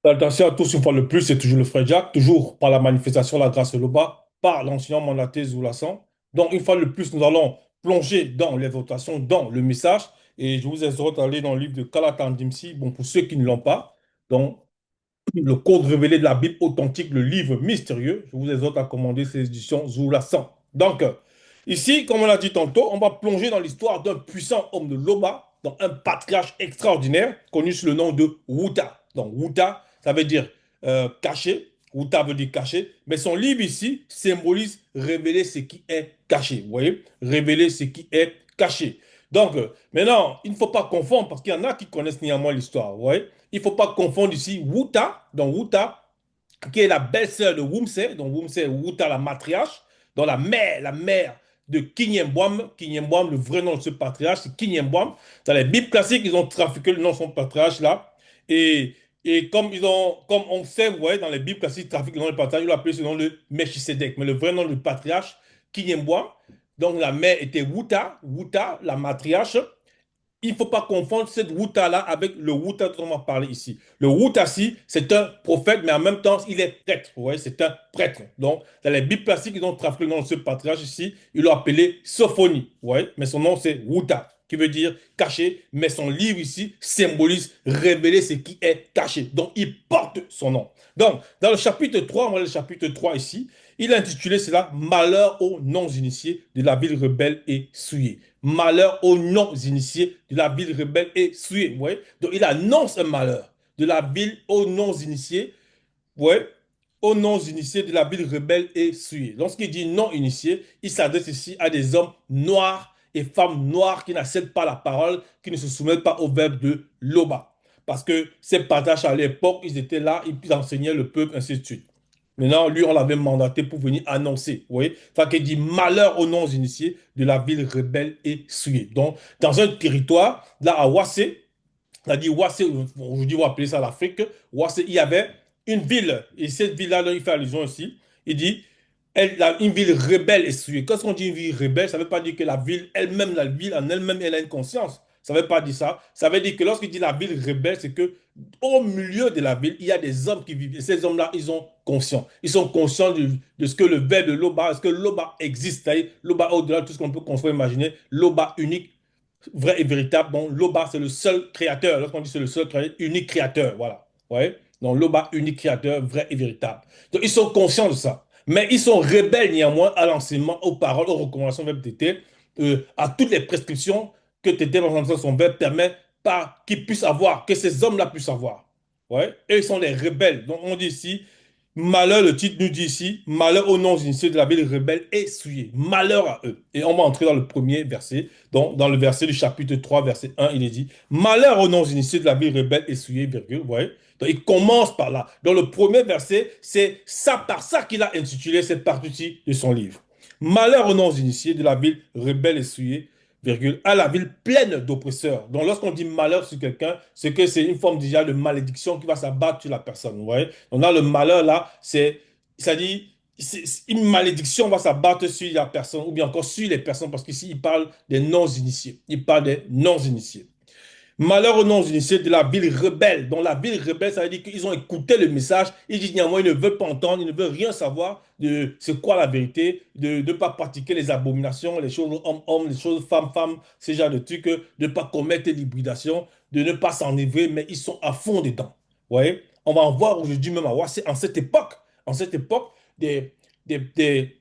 Attention à tous, une fois de plus, c'est toujours le frère Jacques, toujours par la manifestation de la grâce de l'Oba, par l'enseignant mandaté Zoulassant. Donc, une fois de plus, nous allons plonger dans les votations, dans le message. Et je vous exhorte à aller dans le livre de Kalatan Dimsi, bon, pour ceux qui ne l'ont pas. Donc, le code révélé de la Bible authentique, le livre mystérieux. Je vous exhorte à commander ces éditions Zoulassant. Donc, ici, comme on l'a dit tantôt, on va plonger dans l'histoire d'un puissant homme de Loba, dans un patriarche extraordinaire, connu sous le nom de Wuta. Donc, Wuta, ça veut dire caché. Wuta veut dire caché. Mais son livre ici symbolise révéler ce qui est caché. Vous voyez? Révéler ce qui est caché. Donc, maintenant, il ne faut pas confondre parce qu'il y en a qui connaissent néanmoins l'histoire. Vous voyez? Il ne faut pas confondre ici Wuta, donc Wuta, qui est la belle-sœur de Wumse, donc Wumse est Wuta la matriarche, donc la mère de Kinyembwam. Kinyembwam, le vrai nom de ce patriarche, c'est Kinyembwam. Dans les Bibles classiques, ils ont trafiqué le nom de son patriarche là. Et, et comme on sait, vous voyez, dans les Bibles classiques, ils trafiquent le nom du patriarche, ils l'ont appelé ce nom de Melchisedec. Mais le vrai nom du patriarche, Kinyembwam. Donc la mère était Wuta, Wuta, la matriarche. Il ne faut pas confondre cette Wuta-là avec le Wuta dont on va parler ici. Le Wuta-ci, c'est un prophète, mais en même temps, il est prêtre. Vous voyez, c'est un prêtre. Donc, dans les Bibles classiques, ils ont trafiqué le nom de ce patriarche ici. Ils l'ont appelé Sophonie. Vous voyez, mais son nom, c'est Wuta, qui veut dire caché. Mais son livre ici symbolise révéler ce qui est caché. Donc, il porte son nom. Donc, dans le chapitre 3, moi, le chapitre 3 ici, il a intitulé cela Malheur aux non-initiés de la ville rebelle et souillée. Malheur aux non-initiés de la ville rebelle et souillée. Vous voyez? Donc, il annonce un malheur de la ville aux non-initiés. Vous voyez? Aux non-initiés de la ville rebelle et souillée. Lorsqu'il dit non-initiés, il s'adresse ici à des hommes noirs et femmes noires qui n'acceptent pas la parole, qui ne se soumettent pas au verbe de l'Oba. Parce que ces partages à l'époque, ils étaient là, ils enseignaient le peuple, ainsi de suite. Maintenant, lui, on l'avait mandaté pour venir annoncer. Vous voyez? Enfin, qu'il dit malheur aux non-initiés de la ville rebelle et souillée. Donc, dans un territoire, là, à Wassé, on a dit Wassé, aujourd'hui, on va appeler ça l'Afrique. Wassé, il y avait une ville, et cette ville-là, il fait allusion ici. Il dit une ville rebelle et souillée. Quand on dit une ville rebelle, ça ne veut pas dire que la ville elle-même, la ville en elle-même, elle a une conscience. Ça ne veut pas dire ça. Ça veut dire que lorsqu'il dit la ville rebelle, c'est que au milieu de la ville, il y a des hommes qui vivent. Et ces hommes-là, ils sont conscients. Ils sont conscients de ce que le verbe de l'Oba, est-ce que l'Oba existe. L'Oba, au-delà de tout ce qu'on peut construire, imaginer, l'Oba unique, vrai et véritable. Donc, l'Oba, c'est le seul créateur. Lorsqu'on dit c'est le seul créateur, unique créateur. Voilà. Ouais. Donc, l'Oba, unique créateur, vrai et véritable. Donc, ils sont conscients de ça. Mais ils sont rebelles néanmoins à l'enseignement, aux paroles, aux recommandations web TT, à toutes les prescriptions que TT dans son web permet pas qu'ils puissent avoir, que ces hommes-là puissent avoir. Ouais. Et ils sont les rebelles. Donc, on dit ici, malheur, le titre nous dit ici, malheur aux non-initiés de la ville rebelle et souillée. Malheur à eux. Et on va entrer dans le premier verset. Donc, dans le verset du chapitre 3, verset 1, il est dit, malheur aux non-initiés de la ville rebelle et souillée, virgule, vous voyez. Donc, il commence par là. Dans le premier verset, c'est ça par ça qu'il a intitulé cette partie de son livre. Malheur aux non-initiés de la ville rebelle et souillée, virgule, à la ville pleine d'oppresseurs. Donc, lorsqu'on dit malheur sur quelqu'un, c'est que c'est une forme déjà de malédiction qui va s'abattre sur la personne. Vous voyez? Donc, là, le malheur, là, c'est-à-dire, une malédiction va s'abattre sur la personne, ou bien encore sur les personnes, parce qu'ici, il parle des non-initiés. Il parle des non-initiés. Malheur aux non-initiés de la ville rebelle. Donc la ville rebelle, ça veut dire qu'ils ont écouté le message. Ils disent néanmoins, ils ne veulent pas entendre, ils ne veulent rien savoir de c'est quoi la vérité, de ne pas pratiquer les abominations, les choses homme-homme, les choses femme-femme, ce genre de trucs, de ne pas commettre l'hybridation, de ne pas s'enivrer, mais ils sont à fond dedans. Vous voyez? On va en voir aujourd'hui même à voir, c'est en cette époque, des, des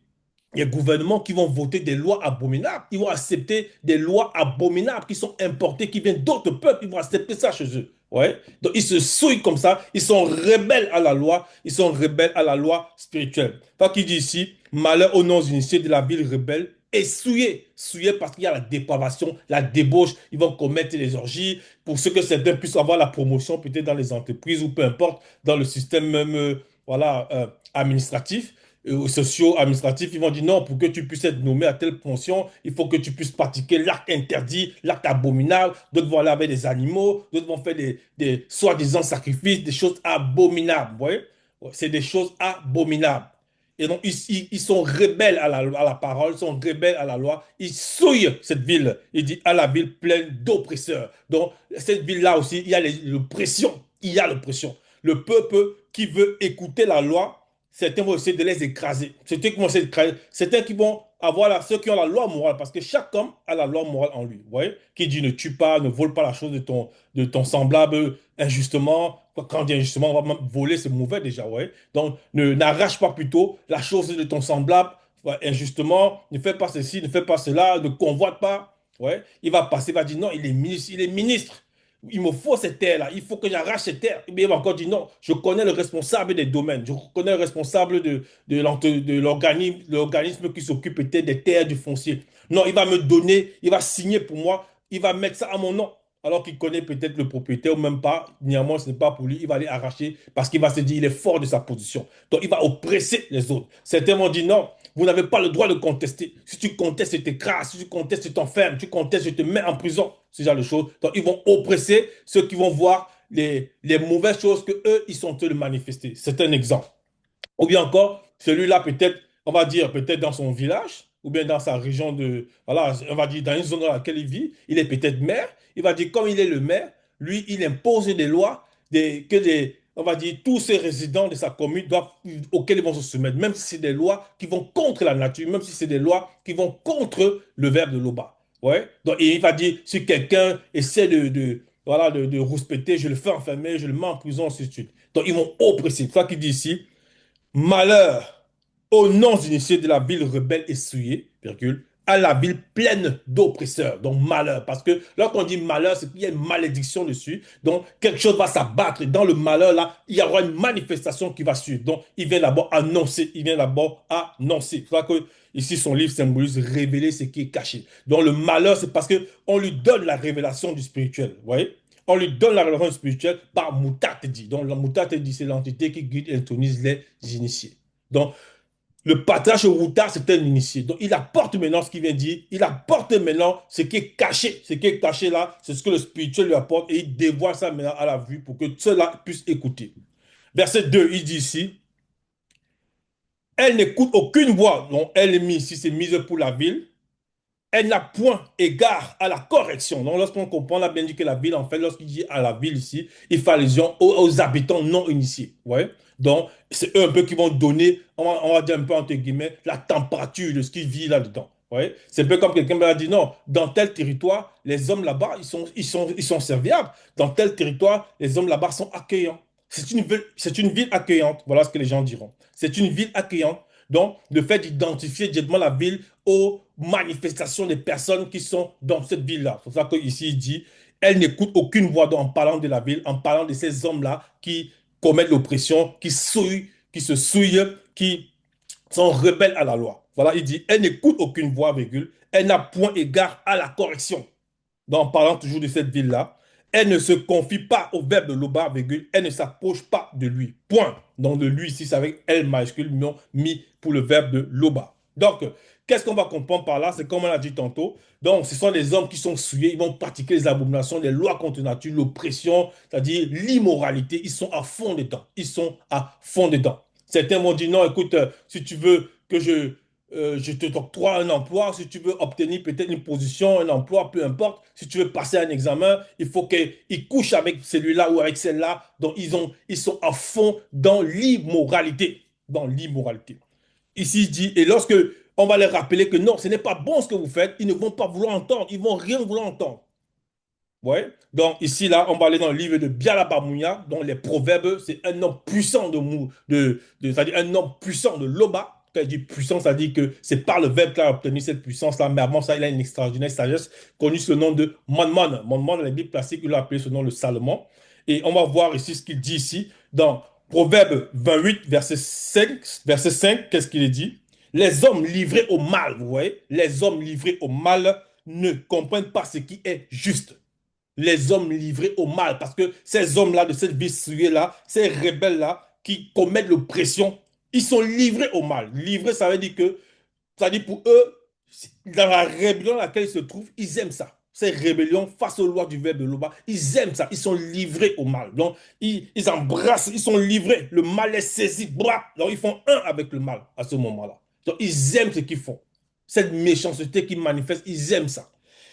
il y a des gouvernements qui vont voter des lois abominables. Ils vont accepter des lois abominables qui sont importées, qui viennent d'autres peuples. Ils vont accepter ça chez eux. Ouais. Donc, ils se souillent comme ça. Ils sont rebelles à la loi. Ils sont rebelles à la loi spirituelle. Enfin, qui dit ici, malheur aux non-initiés de la ville rebelle et souillés. Souillés parce qu'il y a la dépravation, la débauche. Ils vont commettre les orgies pour ce que certains puissent avoir la promotion, peut-être dans les entreprises ou peu importe, dans le système même, voilà, administratif sociaux, administratifs, ils vont dire non, pour que tu puisses être nommé à telle fonction, il faut que tu puisses pratiquer l'acte interdit, l'acte abominable. D'autres vont aller avec des animaux, d'autres vont faire des soi-disant sacrifices, des choses abominables. Vous voyez? Ouais, c'est des choses abominables. Et donc, ils sont rebelles à la parole, ils sont rebelles à la loi. Ils souillent cette ville. Il dit à la ville pleine d'oppresseurs. Donc, cette ville-là aussi, il y a l'oppression. Il y a l'oppression. le peuple qui veut écouter la loi, certains vont essayer de les écraser. Certains qui vont avoir ceux qui ont la loi morale, parce que chaque homme a la loi morale en lui. Vous voyez? Qui dit ne tue pas, ne vole pas la chose de ton semblable injustement. Quand on dit injustement, on va même voler, c'est mauvais déjà. Vous voyez? Donc, n'arrache pas plutôt la chose de ton semblable injustement, ne fais pas ceci, ne fais pas cela, ne convoite pas. Ouais. Il va passer, il va dire non, il est ministre, il est ministre. Il me faut cette terre-là, il faut que j'arrache cette terre. Et bien, il va encore dire non, je connais le responsable des domaines, je connais le responsable de l'organisme qui s'occupe peut-être des terres, du foncier. Non, il va me donner, il va signer pour moi, il va mettre ça à mon nom. Alors qu'il connaît peut-être le propriétaire ou même pas, néanmoins, ce n'est pas pour lui, il va aller arracher parce qu'il va se dire il est fort de sa position. Donc, il va oppresser les autres. Certains vont dire non, vous n'avez pas le droit de contester. Si tu contestes, je t'écrase. Si tu contestes, je t'enferme. Tu contestes, je te mets en prison. Ce genre de choses. Donc, ils vont oppresser ceux qui vont voir les mauvaises choses que eux, ils sont en train de manifester. C'est un exemple. Ou bien encore, celui-là, peut-être, on va dire, peut-être dans son village, ou bien dans sa région de, voilà, on va dire dans une zone dans laquelle il vit, il est peut-être maire. Il va dire, comme il est le maire, lui, il impose des lois on va dire, tous ces résidents de sa commune auxquels ils vont se soumettre, même si c'est des lois qui vont contre la nature, même si c'est des lois qui vont contre le verbe de l'Oba. Ouais. Donc, et il va dire, si quelqu'un essaie voilà, de rouspéter, je le fais enfermer, je le mets en prison, ainsi de suite. Donc, ils vont oppresser. C'est ça qu'il dit ici. Malheur aux non-initiés de la ville rebelle et souillée, virgule, à la ville pleine d'oppresseurs. Donc malheur, parce que lorsqu'on dit malheur, c'est qu'il y a une malédiction dessus. Donc quelque chose va s'abattre. Et dans le malheur, là, il y aura une manifestation qui va suivre. Donc il vient d'abord annoncer, il vient d'abord annoncer. C'est pour ça que ici son livre symbolise révéler ce qui est caché. Donc le malheur, c'est parce que on lui donne la révélation du spirituel. Vous voyez? On lui donne la révélation spirituelle par Mutatedi. Donc, la Mutatedi, c'est l'entité qui guide et intonise les initiés. Donc, le patriarche Ruta, c'est un initié. Donc, il apporte maintenant ce qu'il vient dire. Il apporte maintenant ce qui est caché. Ce qui est caché là, c'est ce que le spirituel lui apporte et il dévoile ça maintenant à la vue pour que ceux-là puissent écouter. Verset 2, il dit ici, elle n'écoute aucune voix. Donc, elle est mise ici, c'est mise pour la ville. Elle n'a point égard à la correction. Donc, lorsqu'on comprend, on a bien dit que la ville, en fait, lorsqu'il dit à la ville ici, il fait allusion aux habitants non initiés. Ouais. Donc, c'est eux un peu qui vont donner, on va dire un peu entre guillemets, la température de ce qui vit là-dedans. Ouais. C'est un peu comme quelqu'un m'a dit, non, dans tel territoire, les hommes là-bas, ils sont serviables. Dans tel territoire, les hommes là-bas sont accueillants. C'est une ville accueillante. Voilà ce que les gens diront. C'est une ville accueillante. Donc, le fait d'identifier directement la ville aux manifestations des personnes qui sont dans cette ville-là. C'est pour ça qu'ici, il dit, elle n'écoute aucune voix en parlant de la ville, en parlant de ces hommes-là qui commettent l'oppression, qui se souillent, qui sont rebelles à la loi. Voilà, il dit, elle n'écoute aucune voix, virgule, elle n'a point égard à la correction. Donc, en parlant toujours de cette ville-là, elle ne se confie pas au verbe de l'Oba, virgule, elle ne s'approche pas de lui. Point. Donc, de lui ici, c'est avec L majuscule, non mis pour le verbe de l'Oba. Donc, qu'est-ce qu'on va comprendre par là? C'est comme on l'a dit tantôt. Donc, ce sont les hommes qui sont souillés, ils vont pratiquer les abominations, les lois contre nature, l'oppression, c'est-à-dire l'immoralité. Ils sont à fond dedans. Ils sont à fond dedans. Certains m'ont dit, non, écoute, si tu veux que je te octroie un emploi, si tu veux obtenir peut-être une position, un emploi, peu importe, si tu veux passer un examen, il faut qu'ils couchent avec celui-là ou avec celle-là. Donc, ils sont à fond dans l'immoralité. Dans l'immoralité. Ici, il dit, et lorsque on va les rappeler que non, ce n'est pas bon ce que vous faites, ils ne vont pas vouloir entendre, ils vont rien vouloir entendre. Ouais. Donc ici, là, on va aller dans le livre de Biala Bamouya, dont les proverbes, c'est un homme puissant c'est-à-dire un homme puissant de Loba. Quand il dit puissant, ça dit que c'est par le verbe qu'il a obtenu cette puissance-là. Mais avant ça, il a une extraordinaire sagesse, connue sous le nom de Monmon. Monmon, dans les Bibles classiques, il l'a appelé ce nom le Salomon. Et on va voir ici ce qu'il dit ici, dans Proverbe 28, verset 5, qu'est-ce qu'il est dit? Les hommes livrés au mal, vous voyez, les hommes livrés au mal ne comprennent pas ce qui est juste, les hommes livrés au mal. Parce que ces hommes-là, de cette vie souillée-là, ces rebelles-là, qui commettent l'oppression, ils sont livrés au mal. Livrés, ça veut dire que, ça veut dire pour eux, dans la rébellion dans laquelle ils se trouvent, ils aiment ça. Ces rébellions face aux lois du verbe de l'Oba, ils aiment ça. Ils sont livrés au mal. Donc, ils embrassent, ils sont livrés. Le mal est saisi. Blah. Donc, ils font un avec le mal à ce moment-là. Donc, ils aiment ce qu'ils font. Cette méchanceté qu'ils manifestent, ils aiment ça.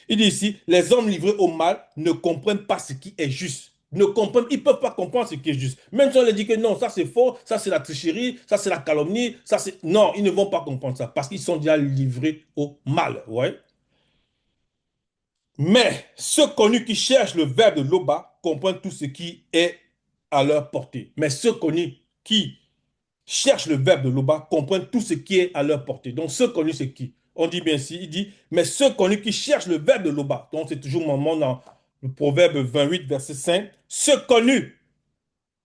Il dit ici, les hommes livrés au mal ne comprennent pas ce qui est juste. ne comprennent, ils ne peuvent pas comprendre ce qui est juste. Même si on leur dit que non, ça c'est faux, ça c'est la tricherie, ça c'est la calomnie, ça c'est... Non, ils ne vont pas comprendre ça parce qu'ils sont déjà livrés au mal. Ouais. Mais ceux connus qui cherchent le verbe de Loba comprennent tout ce qui est à leur portée. Mais ceux connus qui cherchent le verbe de Loba comprennent tout ce qui est à leur portée. Donc ceux connus, c'est qui? On dit bien ici, il dit, mais ceux connus qui cherchent le verbe de Loba. Donc c'est toujours mon moment dans le proverbe 28, verset 5. Ceux connus,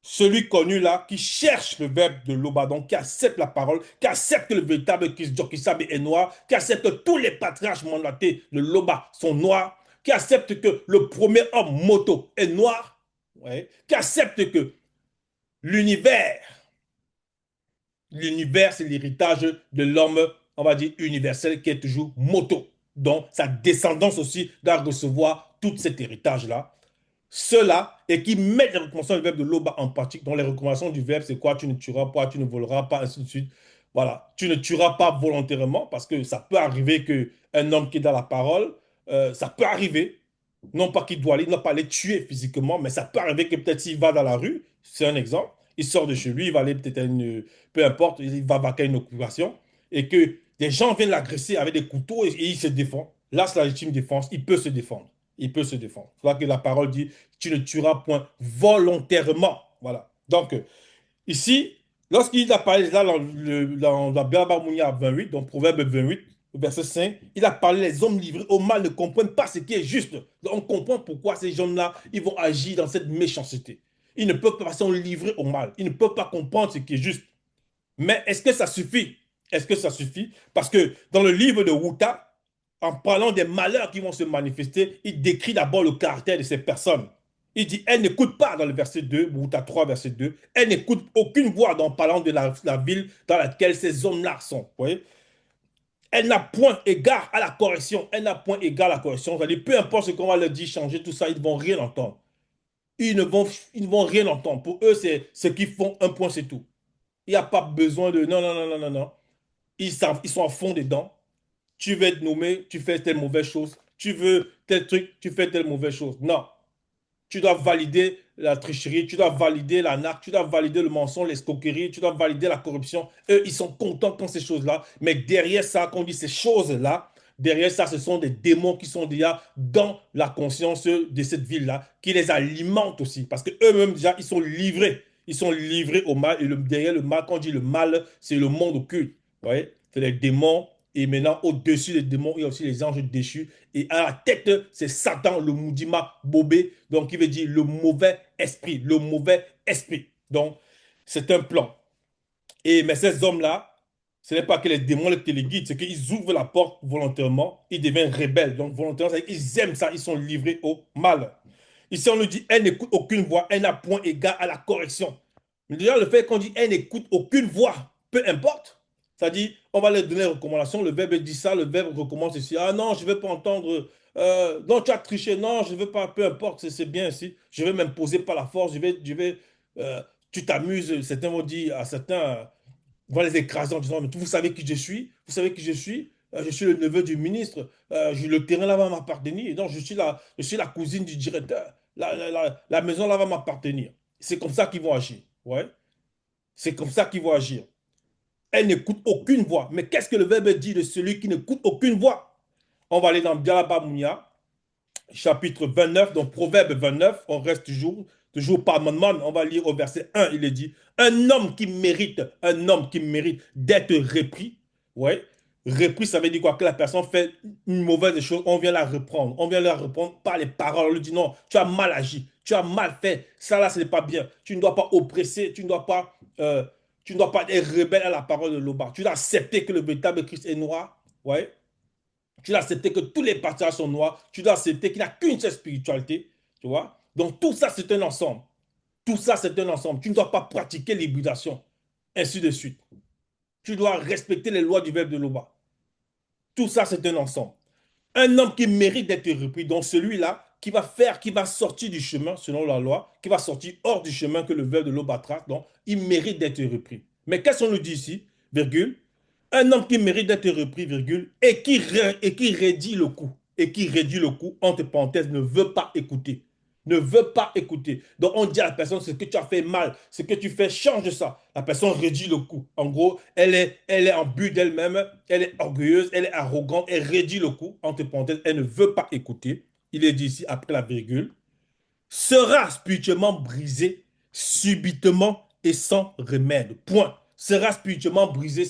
celui connu là, qui cherche le verbe de Loba, donc qui accepte la parole, qui accepte que le véritable Kisab est noir, qui accepte que tous les patriarches mandatés de Loba sont noirs, qui accepte que le premier homme moto est noir, ouais, qui accepte que l'univers, l'univers, c'est l'héritage de l'homme, on va dire, universel, qui est toujours moto. Donc, sa descendance aussi doit recevoir tout cet héritage-là. Ceux-là, et qui mettent les recommandations du verbe de l'Oba en pratique. Donc, les recommandations du verbe, c'est quoi? Tu ne tueras pas, tu ne voleras pas, ainsi de suite. Voilà. Tu ne tueras pas volontairement, parce que ça peut arriver qu'un homme qui est dans la parole, ça peut arriver. Non pas qu'il doit aller, non pas les tuer physiquement, mais ça peut arriver que peut-être s'il va dans la rue, c'est un exemple, il sort de chez lui, il va aller peut-être à une, peu importe, il va vaquer à une occupation, et que des gens viennent l'agresser avec des couteaux et il se défend. Là, c'est la légitime défense, il peut se défendre. Il peut se défendre. C'est là que la parole dit, tu ne tueras point volontairement. Voilà. Donc, ici, lorsqu'il a parlé là dans la Baba Mounia 28, donc Proverbe 28, verset 5, il a parlé les hommes livrés au mal ne comprennent pas ce qui est juste. Donc, on comprend pourquoi ces gens-là, ils vont agir dans cette méchanceté. Ils ne peuvent pas se livrer au mal. Ils ne peuvent pas comprendre ce qui est juste. Mais est-ce que ça suffit? Est-ce que ça suffit? Parce que dans le livre de Wuta, en parlant des malheurs qui vont se manifester, il décrit d'abord le caractère de ces personnes. Il dit, elle n'écoute pas dans le verset 2, Wuta 3, verset 2, elle n'écoute aucune voix en parlant de la ville dans laquelle ces hommes-là sont. Vous voyez? Elle n'a point égard à la correction. Elle n'a point égard à la correction. C'est-à-dire, peu importe ce qu'on va leur dire, changer tout ça, ils ne vont rien entendre. Ils ne vont rien entendre. Pour eux, c'est ce qu'ils font, un point, c'est tout. Il n'y a pas besoin de non, non, non, non, non, non. Ils savent, ils sont à fond dedans. Tu veux être nommé, tu fais telle mauvaise chose. Tu veux tel truc, tu fais telle mauvaise chose. Non. Tu dois valider la tricherie, tu dois valider la narque, tu dois valider le mensonge, l'escroquerie, tu dois valider la corruption. Eux, ils sont contents quand ces choses-là. Mais derrière ça, quand on dit ces choses-là, derrière ça, ce sont des démons qui sont déjà dans la conscience de cette ville-là, qui les alimentent aussi. Parce qu'eux-mêmes, déjà, ils sont livrés. Ils sont livrés au mal. Et derrière le mal, quand on dit le mal, c'est le monde occulte. Vous voyez? C'est les démons. Et maintenant, au-dessus des démons, il y a aussi les anges déchus. Et à la tête, c'est Satan, le Moudima Bobé, donc il veut dire le mauvais esprit, le mauvais esprit. Donc, c'est un plan. Mais ces hommes-là, ce n'est pas que les démons les téléguident, c'est qu'ils ouvrent la porte volontairement, ils deviennent rebelles. Donc, volontairement, ils aiment ça, ils sont livrés au mal. Ici, on nous dit, elle n'écoute aucune voix, elle n'a point égard à la correction. Mais déjà, le fait qu'on dit, elle n'écoute aucune voix, peu importe. C'est-à-dire, on va leur donner des recommandations, le verbe dit ça, le verbe recommence ici. Ah non, je ne veux pas entendre, non, tu as triché, non, je ne veux pas, peu importe, c'est bien ici. Je vais m'imposer par la force, euh, tu t'amuses, certains vont dire à certains, vont les écraser en disant, mais vous savez qui je suis, vous savez qui je suis le neveu du ministre, le terrain là va m'appartenir, donc je suis la cousine du directeur, la maison là va m'appartenir. C'est comme ça qu'ils vont agir, ouais, c'est comme ça qu'ils vont agir. Elle n'écoute aucune voix. Mais qu'est-ce que le verbe dit de celui qui n'écoute aucune voix? On va aller dans Dialaba Mounia, chapitre 29, donc Proverbe 29, on reste toujours par Manman, on va lire au verset 1, il est dit, un homme qui mérite d'être repris, ouais, repris, ça veut dire quoi? Que la personne fait une mauvaise chose, on vient la reprendre par les paroles, on lui dit non, tu as mal agi, tu as mal fait, ça là, ce n'est pas bien, tu ne dois pas oppresser, tu ne dois pas être rebelle à la parole de l'Oba, tu dois accepter que le véritable Christ est noir, ouais, tu dois accepter que tous les partages sont noirs. Tu dois accepter qu'il n'y a qu'une seule spiritualité. Tu vois? Donc tout ça, c'est un ensemble. Tout ça, c'est un ensemble. Tu ne dois pas pratiquer l'hybridation. Ainsi de suite. Tu dois respecter les lois du verbe de l'Oba. Tout ça, c'est un ensemble. Un homme qui mérite d'être repris, donc celui-là qui va sortir du chemin selon la loi, qui va sortir hors du chemin que le verbe de l'eau trace, donc il mérite d'être repris. Mais qu'est-ce qu'on nous dit ici, virgule, un homme qui mérite d'être repris, virgule, et qui rédit le coup, entre parenthèses, ne veut pas écouter. ne veut pas écouter. Donc, on dit à la personne ce que tu as fait mal, ce que tu fais, change ça. La personne réduit le coup. En gros, elle est en but d'elle-même, elle est orgueilleuse, elle est arrogante, elle réduit le coup. Entre parenthèses, elle ne veut pas écouter. Il est dit ici, après la virgule, sera spirituellement brisé subitement et sans remède. Point. Sera spirituellement brisé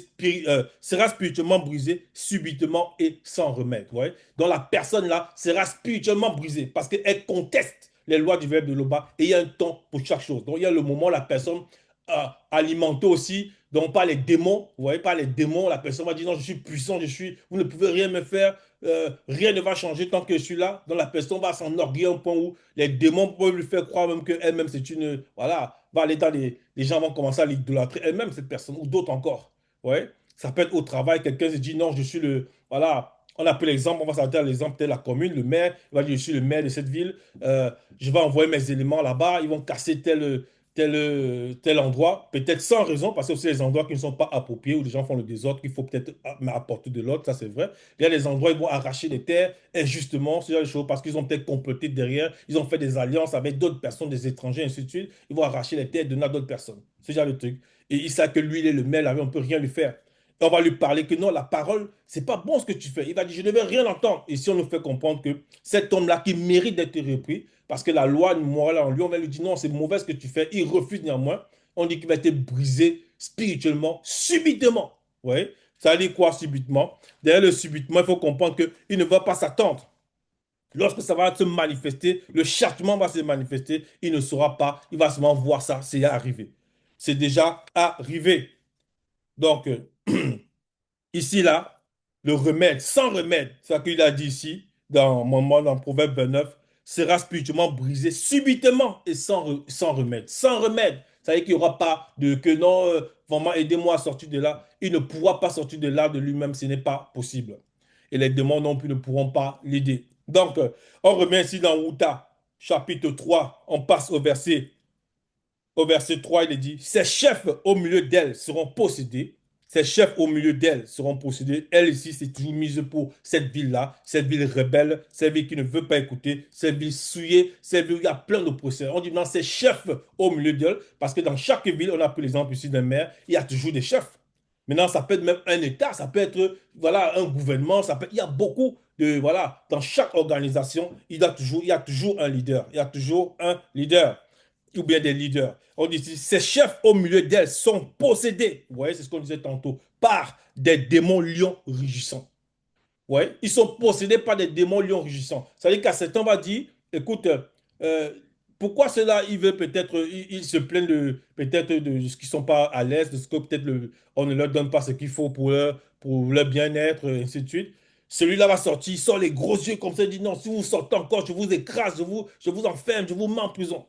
subitement et sans remède. Ouais. Donc la personne là sera spirituellement brisée parce qu'elle conteste les lois du verbe de l'Oba et il y a un temps pour chaque chose. Donc il y a le moment où la personne alimentée aussi, donc par les démons, vous voyez, par les démons, la personne va dire non, je suis puissant, vous ne pouvez rien me faire, rien ne va changer tant que je suis là. Donc la personne va s'enorgueillir au point où les démons peuvent lui faire croire même qu'elle-même c'est une. Voilà, va aller dans les gens vont commencer à l'idolâtrer elle-même, cette personne, ou d'autres encore. Ouais. Ça peut être au travail, quelqu'un se dit non, je suis le. Voilà. On a pris l'exemple, on va s'arrêter à l'exemple de la commune, le maire, il va dire je suis le maire de cette ville, je vais envoyer mes éléments là-bas, ils vont casser tel endroit, peut-être sans raison, parce que aussi les endroits qui ne sont pas appropriés, où les gens font le désordre, qu'il faut peut-être apporter de l'ordre, ça c'est vrai. Il y a des endroits où ils vont arracher des terres, injustement, ce genre de choses, parce qu'ils ont peut-être comploté derrière, ils ont fait des alliances avec d'autres personnes, des étrangers, ainsi de suite. Ils vont arracher les terres et donner à d'autres personnes. Ce genre de truc. Et il sait que lui, il est le maire, là, on ne peut rien lui faire. Et on va lui parler que non, la parole, c'est pas bon ce que tu fais. Il va dire, je ne veux rien entendre. Et si on nous fait comprendre que cet homme-là qui mérite d'être repris, parce que la loi morale en lui, on va lui dire non, c'est mauvais ce que tu fais. Il refuse néanmoins. On dit qu'il va être brisé spirituellement, subitement. Oui. Ça veut dire quoi subitement? Derrière le subitement, il faut comprendre qu'il ne va pas s'attendre. Lorsque ça va se manifester, le châtiment va se manifester, il ne saura pas, il va seulement voir ça, c'est arrivé. C'est déjà arrivé. Donc, ici, là, le remède, sans remède, c'est ce qu'il a dit ici, dans Proverbe 29, sera spirituellement brisé subitement et sans remède. Sans remède. Ça veut dire qu'il n'y aura pas de que non, vraiment aidez-moi à sortir de là. Il ne pourra pas sortir de là de lui-même, ce n'est pas possible. Et les démons non plus ne pourront pas l'aider. Donc, on revient ici dans Outa, chapitre 3, on passe au verset 3, il est dit, ses chefs au milieu d'elle seront possédés. Ses chefs au milieu d'elle seront possédés. Elle ici, c'est toujours mise pour cette ville-là, cette ville rebelle, cette ville qui ne veut pas écouter, cette ville souillée, cette ville où il y a plein d'oppresseurs. On dit non, ses chefs au milieu d'elle, parce que dans chaque ville, on a pris l'exemple ici d'un maire, il y a toujours des chefs. Maintenant, ça peut être même un État, ça peut être voilà, un gouvernement, il y a beaucoup de, voilà, dans chaque organisation, il y a toujours un leader, il y a toujours un leader ou bien des leaders. On dit ici, ces chefs au milieu d'elles sont possédés, vous voyez, c'est ce qu'on disait tantôt, par des démons lions rugissants. Vous voyez, ils sont possédés par des démons lions rugissants. Ça veut dire qu'à certains, on va dire, écoute, euh, pourquoi cela, ils veulent peut-être, ils se plaignent de peut-être de ce qu'ils ne sont pas à l'aise, de ce que peut-être on ne leur donne pas ce qu'il faut pour leur bien-être, et ainsi de suite. Celui-là va sortir, il sort les gros yeux comme ça, il dit non, si vous sortez encore, je vous écrase, je vous enferme, je vous mets en prison.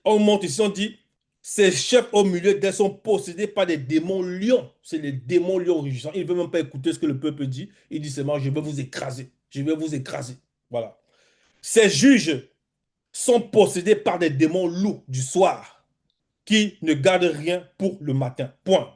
On monte ici, on dit, ces chefs au milieu d'elles sont possédés par des démons lions. C'est les démons lions rugissants. Il ne veut même pas écouter ce que le peuple dit. Il dit seulement, je vais vous écraser. Je vais vous écraser. Voilà. Ces juges sont possédés par des démons loups du soir qui ne gardent rien pour le matin. Point.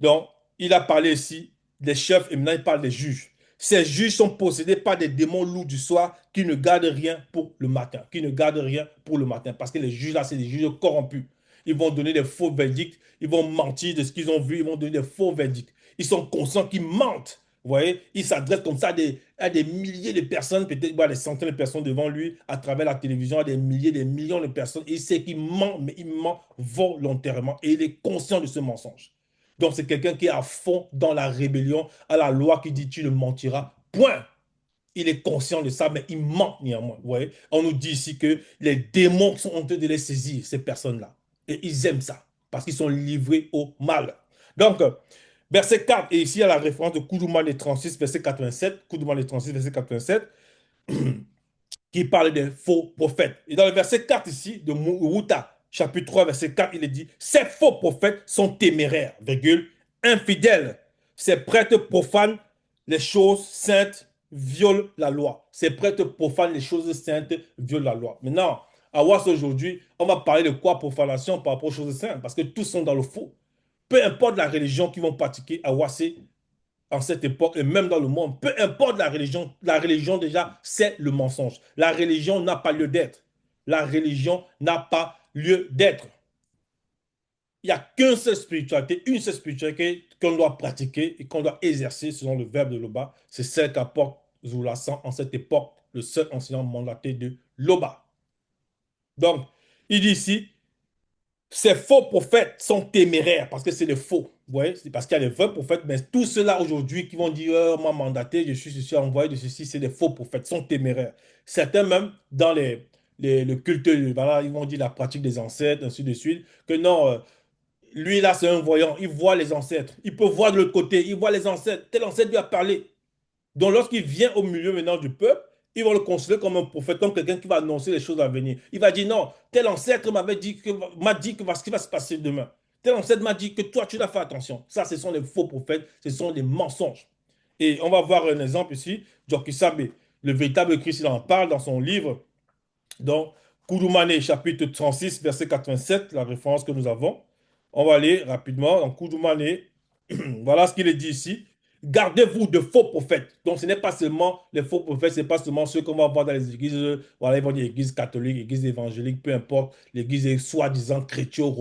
Donc, il a parlé ici des chefs et maintenant il parle des juges. Ces juges sont possédés par des démons loups du soir qui ne gardent rien pour le matin. Qui ne gardent rien pour le matin. Parce que les juges là, c'est des juges corrompus. Ils vont donner des faux verdicts. Ils vont mentir de ce qu'ils ont vu. Ils vont donner des faux verdicts. Ils sont conscients qu'ils mentent. Vous voyez, ils s'adressent comme ça à des milliers de personnes, peut-être des centaines de personnes devant lui, à travers la télévision, à des milliers, des millions de personnes. Et il sait qu'il ment, mais il ment volontairement. Et il est conscient de ce mensonge. Donc, c'est quelqu'un qui est à fond dans la rébellion à la loi qui dit tu ne mentiras. Point. Il est conscient de ça, mais il ment néanmoins. Vous voyez? On nous dit ici que les démons sont en train de les saisir, ces personnes-là. Et ils aiment ça, parce qu'ils sont livrés au mal. Donc, verset 4, et ici il y a la référence de Koudouma les 36, verset 87. Koudouma les 36, verset 87 qui parle des faux prophètes. Et dans le verset 4 ici, de Ruta, chapitre 3, verset 4, il est dit, ces faux prophètes sont téméraires, virgule, infidèles. Ces prêtres profanent les choses saintes, violent la loi. Ces prêtres profanent les choses saintes, violent la loi. Maintenant, à WAS aujourd'hui, on va parler de quoi profanation par rapport aux choses saintes, parce que tous sont dans le faux. Peu importe la religion qu'ils vont pratiquer, à WAS, en cette époque et même dans le monde, peu importe la religion déjà, c'est le mensonge. La religion n'a pas lieu d'être. La religion n'a pas lieu d'être. Il n'y a qu'une seule spiritualité, une seule spiritualité qu'on doit pratiquer et qu'on doit exercer selon le verbe de Loba. C'est celle qu'apporte Zoulasan en cette époque, le seul enseignant mandaté de Loba. Donc, il dit ici, ces faux prophètes sont téméraires parce que c'est des faux. Vous voyez, c'est parce qu'il y a des vrais prophètes, mais tous ceux-là aujourd'hui qui vont dire, moi mandaté, je suis ceci, envoyé de ceci, c'est des faux prophètes, sont téméraires. Certains même, dans le culte, voilà, ils vont dire la pratique des ancêtres, ainsi de suite, que non, lui là, c'est un voyant, il voit les ancêtres, il peut voir de l'autre côté, il voit les ancêtres, tel ancêtre lui a parlé. Donc, lorsqu'il vient au milieu maintenant du peuple, ils vont le considérer comme un prophète, comme quelqu'un qui va annoncer les choses à venir. Il va dire non, tel ancêtre m'a dit que ce qui va se passer demain. Tel ancêtre m'a dit que toi, tu dois faire attention. Ça, ce sont les faux prophètes, ce sont des mensonges. Et on va voir un exemple ici. Joki Sabe, le véritable Christ, il en parle dans son livre. Donc, Koudoumane, chapitre 36, verset 87, la référence que nous avons. On va aller rapidement dans Koudoumane. Voilà ce qu'il est dit ici. Gardez-vous de faux prophètes. Donc, ce n'est pas seulement les faux prophètes, ce n'est pas seulement ceux qu'on va voir dans les églises, voilà, ils vont dire église catholique, église évangélique, peu importe, l'église soi-disant chrétienne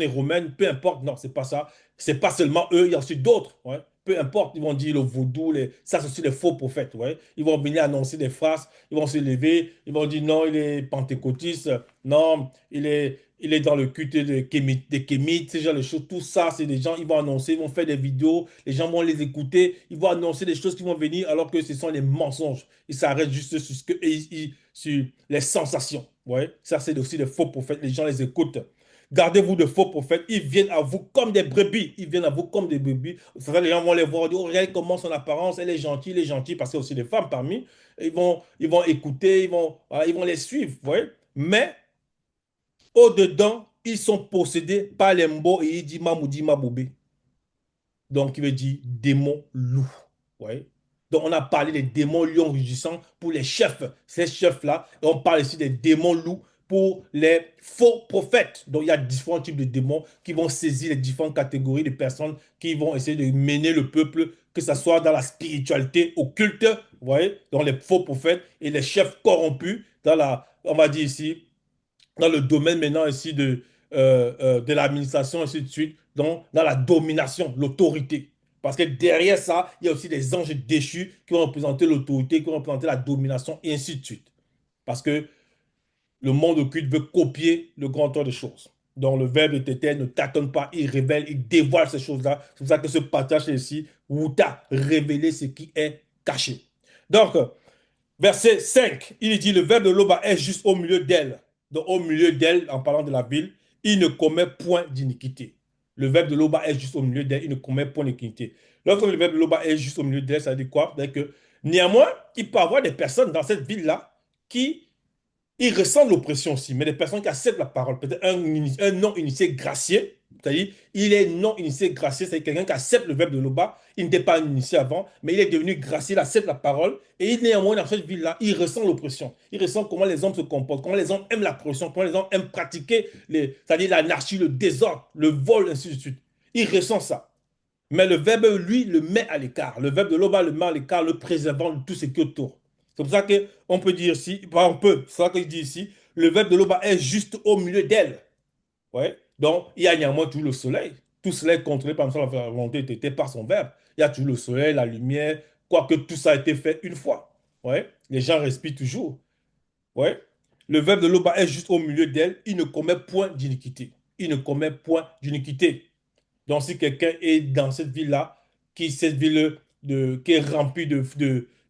et romaine, peu importe. Non, c'est pas ça. C'est pas seulement eux, il y a aussi d'autres. Ouais. Peu importe, ils vont dire le vaudou, ça, c'est aussi les faux prophètes. Ouais. Ils vont venir annoncer des phrases, ils vont se lever, ils vont dire non, il est pentecôtiste, non, il est dans le culte des Kémites, ce genre de choses. Tout ça, c'est des gens, ils vont annoncer, ils vont faire des vidéos, les gens vont les écouter, ils vont annoncer des choses qui vont venir alors que ce sont des mensonges. Ils s'arrêtent juste sur, sur les sensations. Ouais. Ça, c'est aussi des faux prophètes, les gens les écoutent. Gardez-vous de faux prophètes. Ils viennent à vous comme des brebis. Ils viennent à vous comme des brebis. C'est vrai, les gens vont les voir, dire, oh, regardez comment son apparence, elle est gentille, parce qu'il y a aussi des femmes parmi. Ils vont écouter, voilà, ils vont les suivre. Vous voyez? Mais au-dedans, ils sont possédés par les mbo et ils disent Mamoudi Maboubé. Donc, il veut dire démon loup. Ouais. Donc, on a parlé des démons lions rugissants pour les chefs, ces chefs-là. Et on parle ici des démons loups pour les faux prophètes. Donc, il y a différents types de démons qui vont saisir les différentes catégories de personnes qui vont essayer de mener le peuple, que ce soit dans la spiritualité occulte, vous voyez, dans les faux prophètes et les chefs corrompus, dans on va dire ici, dans le domaine maintenant ici de l'administration, ainsi de suite, donc dans la domination, l'autorité. Parce que derrière ça, il y a aussi des anges déchus qui vont représenter l'autorité, qui vont représenter la domination, et ainsi de suite. Parce que le monde occulte veut copier le grand ordre des choses. Donc le Verbe éternel ne tâtonne pas, il révèle, il dévoile ces choses-là. C'est pour ça que ce passage ici, où tu as révélé ce qui est caché. Donc, verset 5, il dit, le verbe de Loba est juste au milieu d'elle. Donc, au milieu d'elle, en parlant de la ville, il ne commet point d'iniquité. Le verbe de Loba est juste au milieu d'elle, il ne commet point d'iniquité. Lorsque le verbe de Loba est juste au milieu d'elle, ça veut dire quoi? Ça veut dire que, néanmoins, il peut y avoir des personnes dans cette ville-là qui il ressent l'oppression aussi, mais les personnes qui acceptent la parole, peut-être un non-initié gracié, c'est-à-dire il est non-initié gracié, c'est quelqu'un qui accepte le verbe de Loba, il n'était pas un initié avant, mais il est devenu gracié, il accepte la parole, et il néanmoins dans cette ville-là, il ressent l'oppression, il ressent comment les hommes se comportent, comment les hommes aiment la pression, comment les hommes aiment pratiquer, c'est-à-dire l'anarchie, le désordre, le vol, ainsi de suite. Il ressent ça. Mais le verbe, lui, le met à l'écart. Le verbe de Loba le met à l'écart, le préservant de tout ce qui est autour. C'est pour ça qu'on peut dire ici, on peut, c'est ça qu'il dit ici, le verbe de Loba est juste au milieu d'elle. Ouais. Donc, il y a néanmoins toujours le soleil. Tout cela est contrôlé par la volonté était par son verbe. Il y a toujours le soleil, la lumière, quoique tout ça a été fait une fois. Ouais. Les gens respirent toujours. Ouais. Le verbe de Loba est juste au milieu d'elle. Il ne commet point d'iniquité. Il ne commet point d'iniquité. Donc, si quelqu'un est dans cette ville-là, cette ville qui est remplie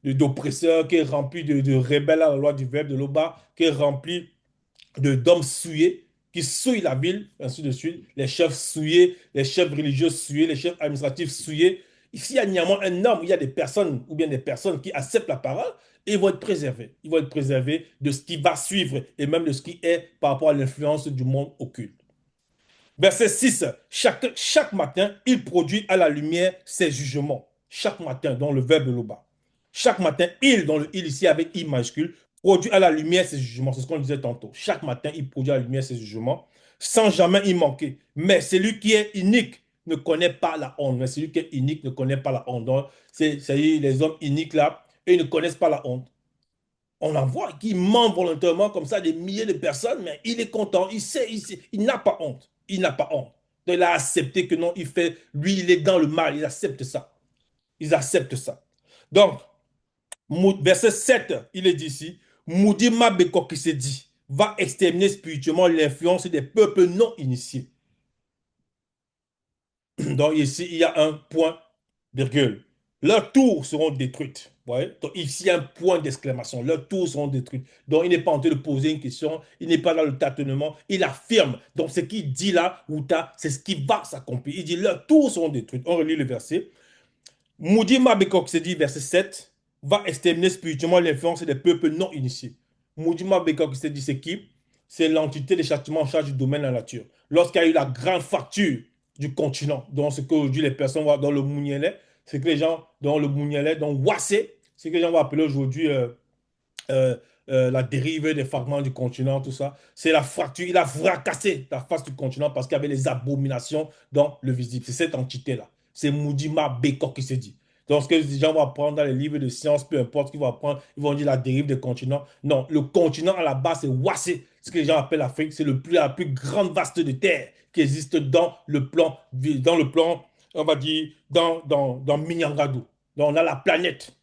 d'oppresseurs, qui est remplie de rebelles à la loi du verbe de l'Oba, qui est remplie d'hommes souillés, qui souillent la ville, ainsi de suite, les chefs souillés, les chefs religieux souillés, les chefs administratifs souillés. Ici, il y a néanmoins un homme, il y a des personnes, ou bien des personnes qui acceptent la parole, et ils vont être préservés. Ils vont être préservés de ce qui va suivre, et même de ce qui est par rapport à l'influence du monde occulte. Verset 6, chaque matin, il produit à la lumière ses jugements. Chaque matin, dans le verbe de l'Oba. Chaque matin, il, dans le il ici avec I majuscule, produit à la lumière ses jugements. C'est ce qu'on disait tantôt. Chaque matin, il produit à la lumière ses jugements, sans jamais y manquer. Mais celui qui est inique ne connaît pas la honte. Mais celui qui est unique ne connaît pas la honte. Donc, c'est les hommes uniques là, eux, ils ne connaissent pas la honte. On en voit qui ment volontairement comme ça des milliers de personnes, mais il est content, il n'a pas honte. Il n'a pas honte. Donc, il a accepté que non, lui, il est dans le mal, il accepte ça. Ils acceptent ça. Donc, verset 7, il est dit ici, Moudi Mabeko qui se dit, va exterminer spirituellement l'influence des peuples non initiés. Donc ici, il y a un point, virgule. Leurs tours seront détruites. Ouais? Donc ici, il y a un point d'exclamation. Leurs tours seront détruites. Donc il n'est pas en train de poser une question, il n'est pas dans le tâtonnement, il affirme. Donc ce qu'il dit là, Outa, c'est ce qui va s'accomplir. Il dit, leurs tours seront détruites. On relit le verset. Moudi Mabekok se dit, verset 7, va exterminer spirituellement l'influence des peuples non initiés. Moudi Mabekok se dit, c'est qui? C'est l'entité des châtiments en charge du domaine de la nature. Lorsqu'il y a eu la grande fracture du continent, dans ce qu'aujourd'hui les personnes voient dans le Mounielais, c'est que les gens, dans le Mounielais, dans Wassé, c'est que les gens vont appeler aujourd'hui euh, la dérive des fragments du continent, tout ça. C'est la fracture, il a fracassé la face du continent parce qu'il y avait les abominations dans le visible. C'est cette entité-là. C'est Moudima Beko qui se dit. Donc, ce que les gens vont apprendre dans les livres de sciences, peu importe ce qu'ils vont apprendre, ils vont dire la dérive des continents. Non, le continent à la base, c'est Wassé. Ce que les gens appellent l'Afrique, c'est la plus grande vaste de terre qui existe dans le plan, on va dire, dans Minyangadou. Donc, on a la planète.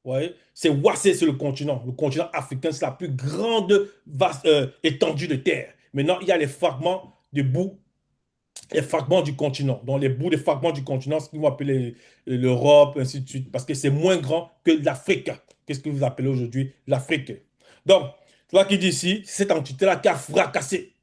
Ouais. C'est Wassé, c'est le continent. Le continent africain, c'est la plus grande étendue de terre. Maintenant, il y a les fragments de boue, les fragments du continent. Donc, les bouts des fragments du continent, ce qu'ils vont appeler l'Europe, ainsi de suite, parce que c'est moins grand que l'Afrique. Qu'est-ce que vous appelez aujourd'hui l'Afrique? Donc, c'est là qu'il dit ici, cette entité-là qui a fracassé.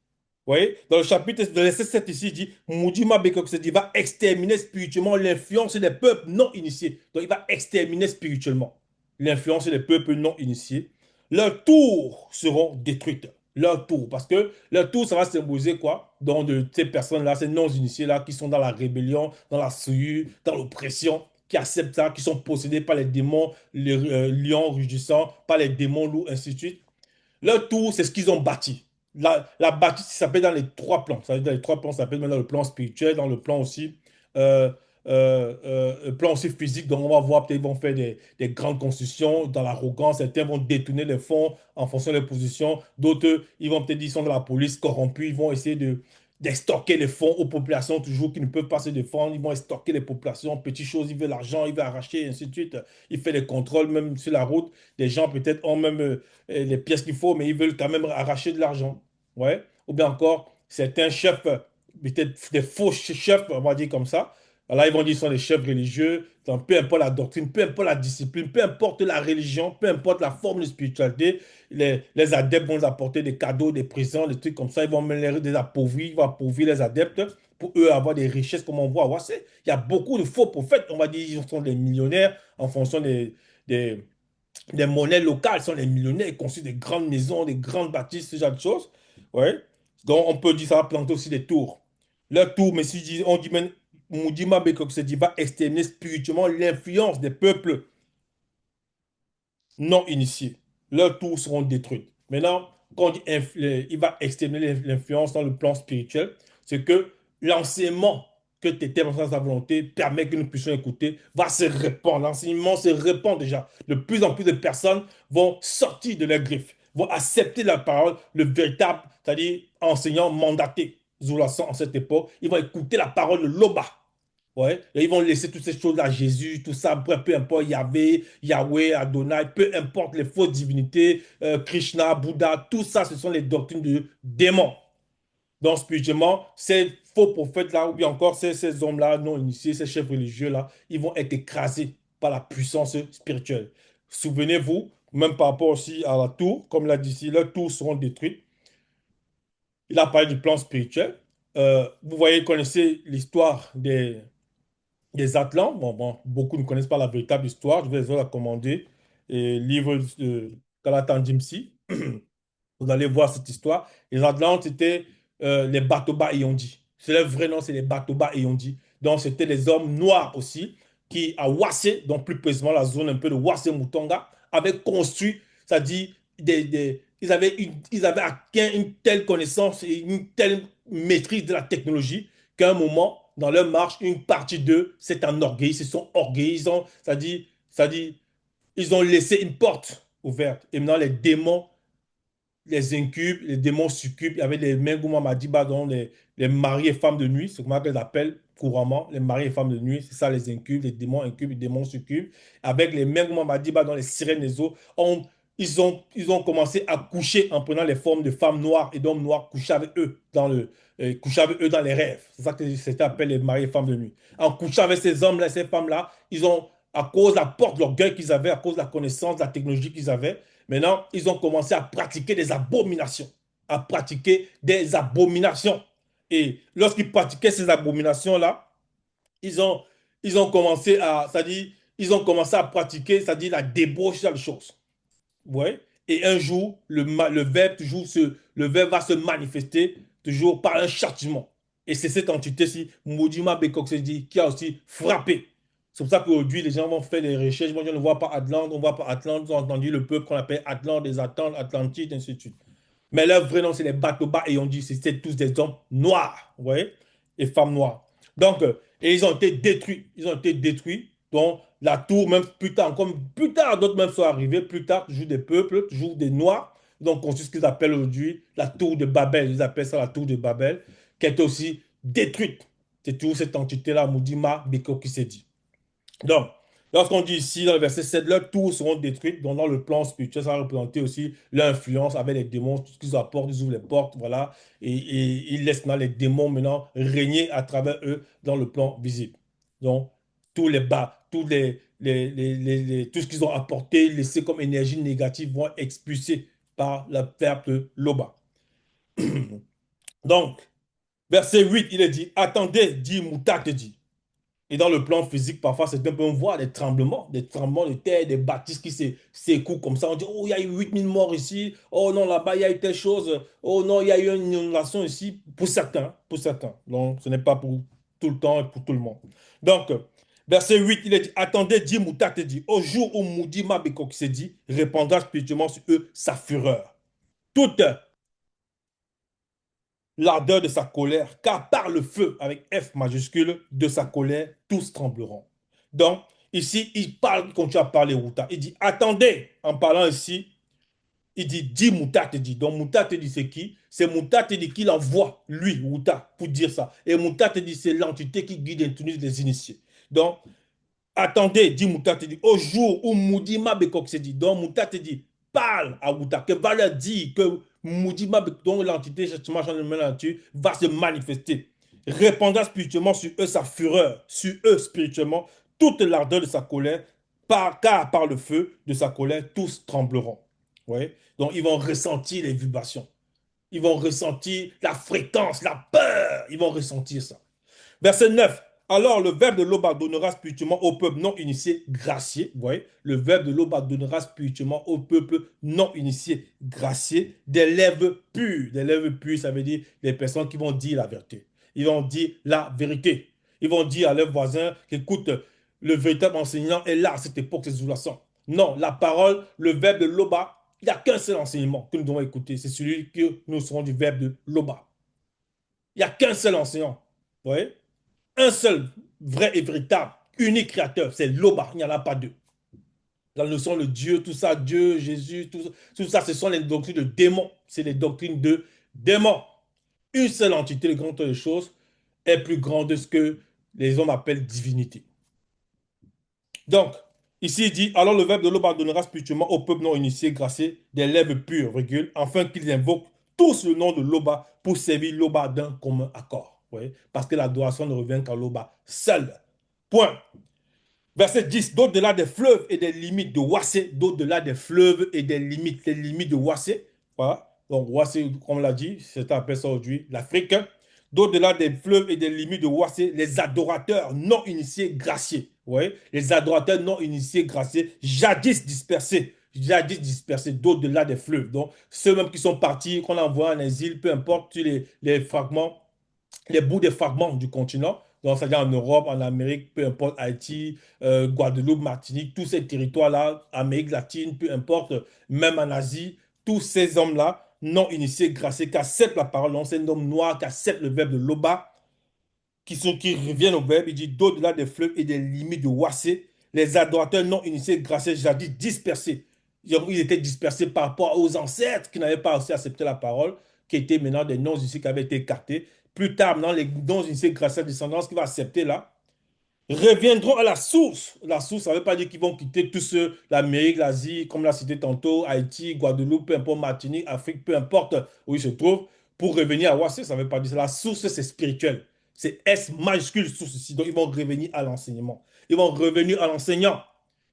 Vous voyez, dans le chapitre de l'essai 7 ici, il dit, Moudima Bekok se dit, va exterminer spirituellement l'influence des peuples non initiés. Donc, il va exterminer spirituellement l'influence des peuples non initiés. Leurs tours seront détruites. Leurs tours, parce que leurs tours, ça va symboliser quoi? Donc, de ces personnes-là, ces non initiés-là, qui sont dans la rébellion, dans la souillure, dans l'oppression, qui acceptent ça, qui sont possédés par les démons, les lions rugissants, par les démons loups, ainsi de suite. Leur tour, c'est ce qu'ils ont bâti. La bâtisse, ça s'appelle dans les trois plans. Ça veut dire dans les trois plans, ça s'appelle dans le plan spirituel, dans le plan aussi, euh, plan aussi physique. Donc, on va voir, peut-être, ils vont faire des grandes constructions dans l'arrogance. Certains vont détourner les fonds en fonction des positions. D'autres, ils vont peut-être dire, ils sont de la police corrompus. Ils vont essayer d'extorquer les fonds aux populations, toujours qui ne peuvent pas se défendre. Ils vont extorquer les populations. Petites choses, ils veulent l'argent, ils veulent arracher, et ainsi de suite. Ils font des contrôles, même sur la route. Des gens, peut-être, ont même les pièces qu'il faut, mais ils veulent quand même arracher de l'argent. Ouais. Ou bien encore, certains chefs, peut-être des faux chefs, on va dire comme ça. Là, ils vont dire qu'ils sont des chefs religieux. Donc, peu importe la doctrine, peu importe la discipline, peu importe la religion, peu importe la forme de spiritualité, les adeptes vont leur apporter des cadeaux, des présents, des trucs comme ça. Ils vont même les appauvrir, ils vont appauvrir les adeptes pour eux avoir des richesses comme on voit. Ouais, il y a beaucoup de faux prophètes, on va dire, ils sont des millionnaires en fonction des, des monnaies locales, sont les millionnaires, ils construisent des grandes maisons, des grandes bâtisses, ce genre de choses. Ouais. Donc, on peut dire ça va planter aussi des tours. Leurs tours, mais si on dit même, Moudima Bekok se dit, va exterminer spirituellement l'influence des peuples non initiés. Leurs tours seront détruites. Maintenant, quand on dit il va exterminer l'influence dans le plan spirituel, c'est que l'enseignement que tu étais dans sa volonté permet que nous puissions écouter, va se répandre. L'enseignement se répand déjà. De plus en plus de personnes vont sortir de leurs griffes, vont accepter la parole, le véritable, c'est-à-dire enseignant mandaté, Zoulasan en cette époque. Ils vont écouter la parole de l'Oba. Ouais, et ils vont laisser toutes ces choses-là, Jésus, tout ça, peu importe Yahvé, Yahweh, Adonai, peu importe les fausses divinités, Krishna, Bouddha, tout ça, ce sont les doctrines de démons. Donc, spirituellement, ces faux prophètes-là, ou bien encore ces hommes-là non initiés, ces chefs religieux-là, ils vont être écrasés par la puissance spirituelle. Souvenez-vous, même par rapport aussi à la tour, comme l'a dit ici, leurs tours seront détruites. Il a parlé du plan spirituel. Vous voyez, connaissez l'histoire des Atlantes. Bon, beaucoup ne connaissent pas la véritable histoire. Je vais les recommander. Et livre de Galatan Dimsi. Vous allez voir cette histoire. Les Atlantes, c'était les Batoba Eyondi. C'est leur vrai nom, c'est les Batoba Eyondi. Donc, c'était des hommes noirs aussi qui, à Wassé, donc plus précisément la zone un peu de Wassé-Moutonga, avaient construit, c'est-à-dire, ils avaient acquis une telle connaissance et une telle maîtrise de la technologie qu'à un moment, dans leur marche, une partie d'eux s'est enorgueilli, se sont orgueillis, ça dit, ils ont laissé une porte ouverte. Et maintenant, les démons, les incubes, les démons succubes, il y avait les Mengouma Madiba, dont les maris et femmes de nuit, ce qu'on appelle couramment, les maris et femmes de nuit, c'est ça les incubes, les démons incubes, les démons succubes, avec les Mengouma Madiba, dont les sirènes des eaux, ils ont commencé à coucher en prenant les formes de femmes noires et d'hommes noirs, coucher avec eux dans les rêves. C'est ça que c'était appelé les maris et femmes de nuit. En couchant avec ces hommes-là, ces femmes-là, ils ont, à cause de la porte, de l'orgueil qu'ils avaient, à cause de la connaissance, de la technologie qu'ils avaient, maintenant, ils ont commencé à pratiquer des abominations. À pratiquer des abominations. Et lorsqu'ils pratiquaient ces abominations-là, ils ont, ils ont commencé à, c'est-à-dire, ils ont commencé à pratiquer, c'est-à-dire la débauche de choses. Ouais. Et un jour, le verbe, le verbe va se manifester toujours par un châtiment. Et c'est cette entité-ci, Maudima Bekoksedi, qui a aussi frappé. C'est pour ça qu'aujourd'hui, les gens vont faire des recherches. Moi, je ne vois pas Atlante, on ne voit pas Atlante. Ils ont entendu le peuple qu'on appelle Atlante, des Atlantes, Atlantides, ainsi de suite. Mais leur vrai nom, c'est les Batoba et on dit que c'était tous des hommes noirs, vous voyez, et femmes noires. Donc, et ils ont été détruits. Ils ont été détruits. Donc, la tour, même plus tard, comme plus tard, d'autres même sont arrivés, plus tard, toujours des peuples, toujours des noirs. Ils ont construit ce qu'ils appellent aujourd'hui la tour de Babel. Ils appellent ça la tour de Babel, qui a été aussi détruite. C'est toujours cette entité-là, Moudima Beko qui s'est dit. Donc, lorsqu'on dit ici, dans le verset 7, leurs tours seront détruites, donc dans le plan spirituel, ça va représenter aussi l'influence avec les démons, tout ce qu'ils apportent, ils ouvrent les portes, voilà, et ils laissent maintenant les démons maintenant régner à travers eux dans le plan visible. Donc, tous les bas, tout ce qu'ils ont apporté, laissé comme énergie négative, vont être expulsés par la perte de Loba. Donc, verset 8, il est dit, attendez, dit Moutak, dit. Et dans le plan physique, parfois, c'est un peu, on voit des tremblements de terre, des bâtisses qui s'écouent comme ça. On dit, oh, il y a eu 8000 morts ici. Oh non, là-bas, il y a eu telle chose. Oh non, il y a eu une inondation ici. Pour certains, pour certains. Donc, ce n'est pas pour tout le temps et pour tout le monde. Donc, verset 8, il est dit, attendez, dit Mouta te dit, au jour où Moudi Mabekok s'est dit, répandra spirituellement sur eux sa fureur. Toute l'ardeur de sa colère, car par le feu, avec F majuscule, de sa colère, tous trembleront. Donc, ici, il parle, il continue à parler Ruta. Il dit, attendez, en parlant ici, il dit, dis Mouta te dit. Donc, Mouta te dit, c'est qui? C'est Mouta te dit qu'il envoie, lui, Ruta, pour dire ça. Et Mouta te dit, c'est l'entité qui guide et introduit les initiés. Donc, attendez, dit Mouta te dit, au jour où Moudima Bekok se dit, donc Mouta te dit, parle à Mouta, que va leur dire que Moudima Bekok, dont l'entité, justement, va se manifester, répandra spirituellement sur eux sa fureur, sur eux spirituellement, toute l'ardeur de sa colère, car par le feu de sa colère, tous trembleront. Ouais. Donc, ils vont ressentir les vibrations. Ils vont ressentir la fréquence, la peur. Ils vont ressentir ça. Verset 9. Alors le verbe de l'Oba donnera spirituellement au peuple non initié gracié. Vous voyez, le verbe de l'Oba donnera spirituellement au peuple non initié gracié des lèvres pures. Des lèvres pures, ça veut dire les personnes qui vont dire la vérité. Ils vont dire la vérité. Ils vont dire à leurs voisins qu'écoute, le véritable enseignant est là à cette époque, c'est Zoulasan. Non, la parole, le verbe de l'Oba, il n'y a qu'un seul enseignement que nous devons écouter. C'est celui que nous serons du verbe de l'Oba. Il n'y a qu'un seul enseignant. Vous voyez? Un seul vrai et véritable, unique créateur, c'est l'Oba, il n'y en a pas deux. La notion de Dieu, tout ça, Dieu, Jésus, tout ça, ce sont les doctrines de démons. C'est les doctrines de démons. Une seule entité, le grand des choses, est plus grande que ce que les hommes appellent divinité. Donc, ici il dit, alors le verbe de l'Oba donnera spirituellement au peuple non initié, gracié, des lèvres pures, virgule, afin qu'ils invoquent tous le nom de l'Oba pour servir l'Oba d'un commun accord. Oui, parce que l'adoration ne revient qu'à l'Oba seul. Point. Verset 10, d'au-delà des fleuves et des limites de Wassé, d'au-delà des fleuves et des limites, les limites de Wassé. Voilà. Donc, Wassé, comme on l'a dit, c'est appelé ça aujourd'hui l'Afrique. D'au-delà des fleuves et des limites de Wassé, les adorateurs non initiés graciés. Vous voyez? Les adorateurs non initiés graciés, jadis dispersés d'au-delà des fleuves. Donc, ceux-mêmes qui sont partis, qu'on a envoyés en exil, peu importe les fragments, les bouts des fragments du continent. Donc, c'est-à-dire en Europe, en Amérique, peu importe, Haïti, Guadeloupe, Martinique, tous ces territoires-là, Amérique latine, peu importe, même en Asie, tous ces hommes-là, non initiés, graciés, qui acceptent la parole, non, c'est un homme noir qui accepte le verbe de l'Oba, qui reviennent au verbe, il dit d'au-delà des fleuves et des limites de Wassé, les adorateurs non initiés grâce jadis dispersés. Ils étaient dispersés par rapport aux ancêtres qui n'avaient pas aussi accepté la parole, qui étaient maintenant des non-initiés qui avaient été écartés. Plus tard, maintenant, les non-initiés grâce à la descendance qui va accepter là, reviendront à la source. La source, ça ne veut pas dire qu'ils vont quitter tous ceux, l'Amérique, l'Asie, comme l'a cité tantôt, Haïti, Guadeloupe, peu importe, Martinique, Afrique, peu importe où ils se trouvent, pour revenir à Ouassé, ça ne veut pas dire ça. La source, c'est spirituel. C'est S majuscule source ici. Donc, ils vont revenir à l'enseignement. Ils vont revenir à l'enseignant.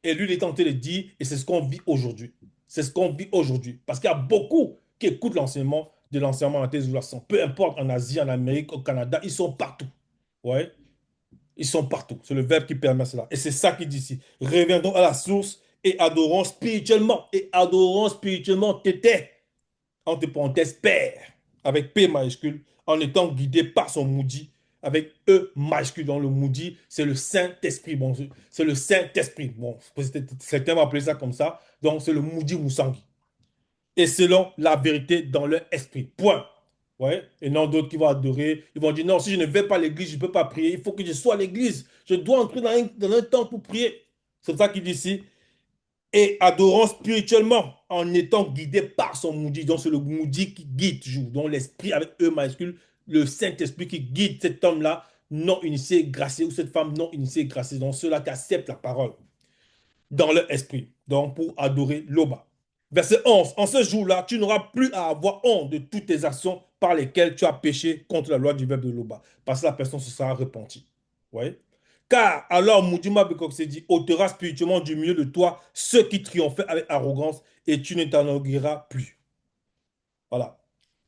Et lui, il est tenté de dire, et c'est ce qu'on vit aujourd'hui. C'est ce qu'on vit aujourd'hui. Parce qu'il y a beaucoup qui écoutent l'enseignement de l'enseignement en thèse ou la Peu importe, en Asie, en Amérique, au Canada, ils sont partout. Ouais. Ils sont partout. C'est le verbe qui permet cela. Et c'est ça qu'il dit ici. Reviendons à la source et adorons spirituellement. Et adorons spirituellement Tété, entre parenthèses, Père, avec P majuscule, en étant guidé par son Moudi, avec E majuscule. Dans le Moudi, c'est le Saint-Esprit. Bon, c'est le Saint-Esprit. Bon, certains vont appeler ça comme ça. Donc, c'est le Moudi Moussangi et selon la vérité dans leur esprit. Point. Ouais. Et non d'autres qui vont adorer. Ils vont dire, non, si je ne vais pas à l'église, je ne peux pas prier. Il faut que je sois à l'église. Je dois entrer dans un temps pour prier. C'est ça qu'il dit ici. Et adorant spirituellement en étant guidé par son Moudi. Donc c'est le Moudi qui guide toujours. Donc l'esprit avec E majuscule, le Saint-Esprit qui guide cet homme-là non initié, gracié, ou cette femme non initiée, graciée. Donc ceux-là qui acceptent la parole dans leur esprit, donc pour adorer l'Oba. Verset 11. En ce jour-là, tu n'auras plus à avoir honte de toutes tes actions par lesquelles tu as péché contre la loi du verbe de l'Oba, parce que la personne se sera repentie. Ouais. Car alors Moudima Bekok s'est dit, ôtera spirituellement du milieu de toi ceux qui triomphaient avec arrogance, et tu ne t'enorgueilliras plus. Voilà.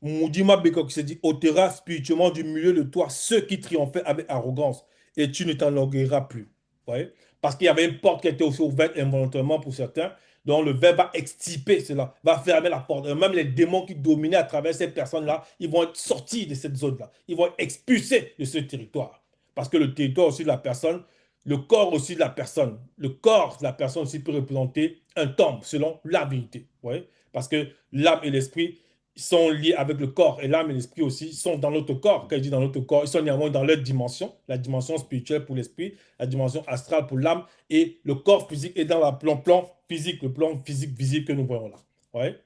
Moudima Bekok s'est dit, ôtera spirituellement du milieu de toi ceux qui triomphaient avec arrogance, et tu ne t'enorgueilliras plus. Vous voyez? Parce qu'il y avait une porte qui était aussi ouverte involontairement pour certains. Donc le verbe va extirper cela, va fermer la porte. Et même les démons qui dominaient à travers ces personnes-là, ils vont être sortis de cette zone-là. Ils vont être expulsés de ce territoire. Parce que le territoire aussi de la personne, le corps aussi de la personne, le corps de la personne aussi peut représenter un temple selon la vérité. Vous voyez? Parce que l'âme et l'esprit sont liés avec le corps et l'âme et l'esprit aussi sont dans notre corps. Quand je dis dans notre corps, ils sont néanmoins dans leur dimension, la dimension spirituelle pour l'esprit, la dimension astrale pour l'âme et le corps physique est dans le plan physique, le plan physique visible que nous voyons là. Ouais.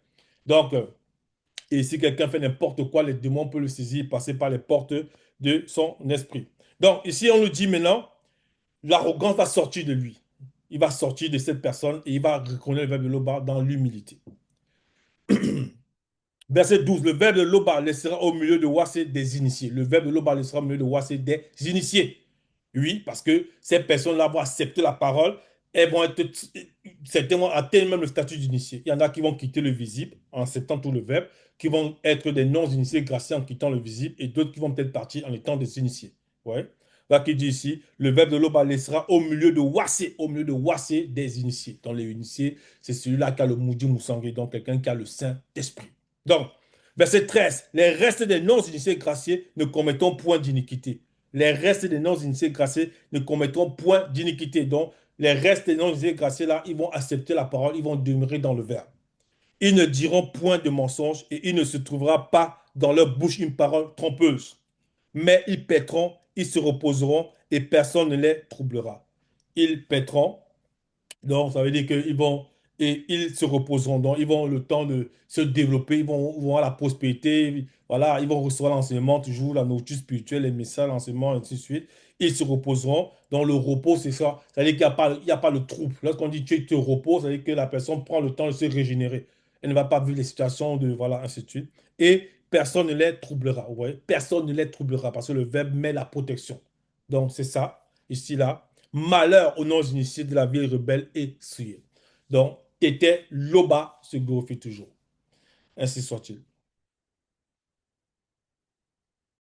Donc, et si quelqu'un fait n'importe quoi, les démons peuvent le saisir, passer par les portes de son esprit. Donc, ici, on nous dit maintenant, l'arrogance va sortir de lui. Il va sortir de cette personne et il va reconnaître le verbe de l'Oba dans l'humilité. Verset 12, le verbe de Loba laissera au milieu de Wassé des initiés. Le verbe de Loba laissera au milieu de Wassé des initiés. Oui, parce que ces personnes-là vont accepter la parole, elles vont être, certains vont atteindre même le statut d'initié. Il y en a qui vont quitter le visible en acceptant tout le verbe, qui vont être des non-initiés graciés en quittant le visible, et d'autres qui vont peut-être partir en étant des initiés. Ouais. Là, qui dit ici, le verbe de Loba laissera au milieu de Wassé des initiés. Dans les initiés, c'est celui-là qui a le Moudi Moussangé, donc quelqu'un qui a le Saint-Esprit. Donc, verset 13, les restes des non-initiés graciés ne commettront point d'iniquité. Les restes des non-initiés graciés ne commettront point d'iniquité. Donc, les restes des non-initiés graciés, là, ils vont accepter la parole, ils vont demeurer dans le verbe. Ils ne diront point de mensonge et il ne se trouvera pas dans leur bouche une parole trompeuse. Mais ils paîtront, ils se reposeront et personne ne les troublera. Ils paîtront, donc, ça veut dire qu'ils vont, et ils se reposeront, donc ils vont le temps de se développer, vont avoir la prospérité, voilà, ils vont recevoir l'enseignement, toujours la nourriture spirituelle, les messages, l'enseignement, et ainsi de suite. Ils se reposeront. Donc, le repos, c'est ça. Ça veut dire qu'il n'y a pas le trouble. Lorsqu'on dit tu te reposes, ça veut dire que la personne prend le temps de se régénérer. Elle ne va pas vivre les situations de, voilà, ainsi de suite. Et personne ne les troublera. Vous voyez? Personne ne les troublera parce que le verbe met la protection. Donc, c'est ça, ici, là. Malheur aux non-initiés de la ville rebelle et souillée. Donc, était Loba se glorifie toujours. Ainsi soit-il.